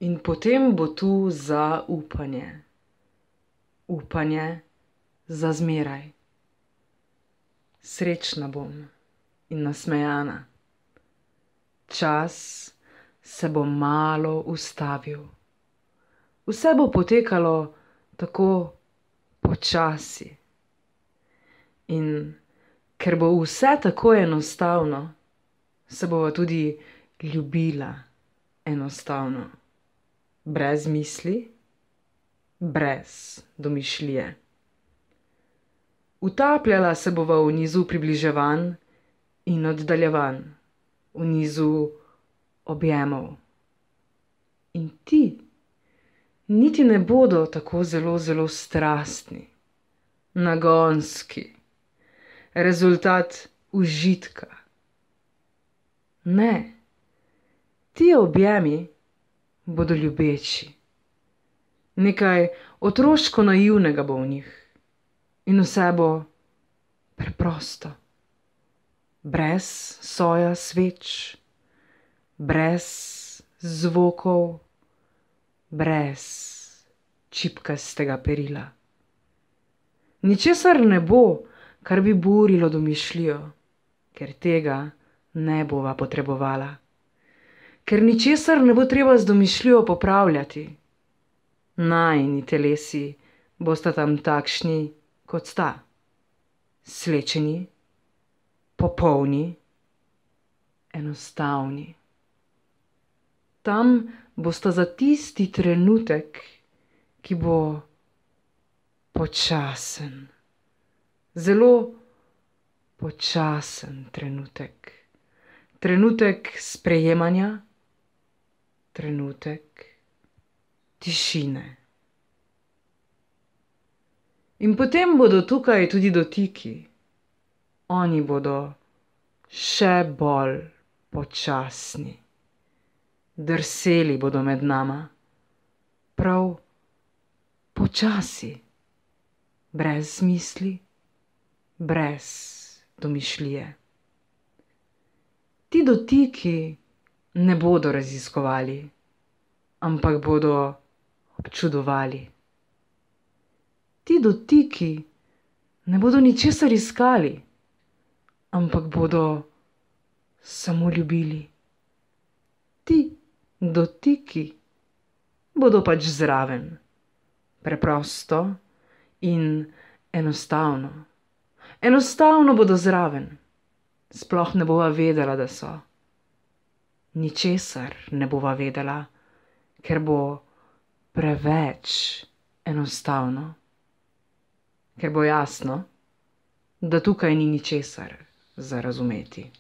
In potem bo tu zaupanje. Upanje za zmeraj. Srečna bom in nasmejana. Čas se bo malo ustavil. Vse bo potekalo tako počasi. In ker bo vse tako enostavno, se bova tudi ljubila enostavno. Brez misli, brez domišljije. Utapljala se bova v nizu približevanj in oddaljevanj, v nizu objemov. In ti niti ne bodo tako zelo strastni, nagonski, rezultat užitka. Ne, ti objemi bodo ljubeči. Nekaj otroško naivnega bo v njih. In vse bo preprosto. Brez soja sveč, brez zvokov, brez čipkastega perila. Ničesar ne bo, kar bi burilo domišljijo, ker tega ne bova potrebovala. Ker ničesar ne bo treba z domišljijo popravljati. Najini telesi bosta tam takšni, kot sta. Slečeni, popolni, enostavni. Tam bosta za tisti trenutek, ki bo počasen. Zelo počasen trenutek. Trenutek sprejemanja, trenutek tišine. In potem bodo tukaj tudi dotiki. Oni bodo še bolj počasni. Drseli bodo med nama. Prav počasi. Brez misli, brez domišljije. Ti dotiki ne bodo raziskovali, ampak bodo občudovali. Ti dotiki ne bodo ničesar iskali, ampak bodo samo ljubili. Ti dotiki bodo pač zraven. Preprosto in enostavno. Enostavno bodo zraven. Sploh ne bova vedela, da so. Ničesar ne bova vedela, ker bo preveč enostavno. Ker bo jasno, da tukaj ni ničesar za razumeti.